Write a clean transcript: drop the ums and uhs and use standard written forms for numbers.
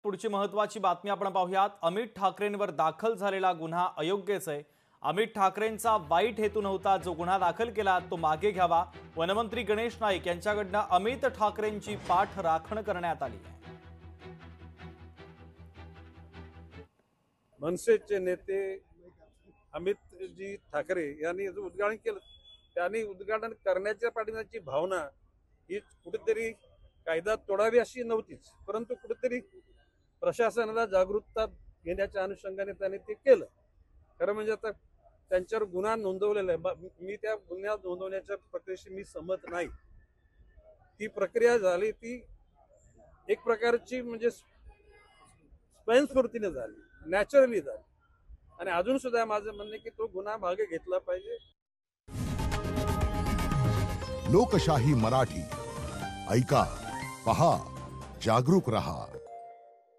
पुढची महत्त्वाची बातमी आपण पाहूयात। अमित ठाकरेंवर दाखल झालेला गुन्हा अयोग्यच आहे। अमित ठाकरेंचा वाईट हेतू नव्हता, जो गुन्हा दाखल केला तो मागे घ्यावा। वनमंत्री गणेश नाईक यांच्याकडून अमित ठाकरेंची पाठ राखण करण्यात आली आहे। मनसेचे नेते अमितजी ठाकरे यांनी उद्घाटन केलं। त्यांनी उद्घाटन करण्याच्या पाठीमागची भावना ही कुठेतरी कायदा तोडावी अशी नव्हतीच, परंतु कुठेतरी प्रशासनाला जागरूकता घेण्याच्या अनुषंगाने त्यांनी ते केलं। खरं म्हणजे आता त्यांच्यावर गुन्हा नोंदवलेला आहे, मी त्या गुन्हा नोंदवण्याच्या प्रक्रियेशी मी सहमत नाही। ती प्रक्रिया झाली ती एक प्रकारची म्हणजे स्वयंस्फूर्तीने झाली, नॅचरली झाली, आणि अजून सुद्धा माझं म्हणणं की तो गुन्हा मागे घेतला पाहिजे। लोकशाही मराठी ऐका, पहा, जागरूक रहा।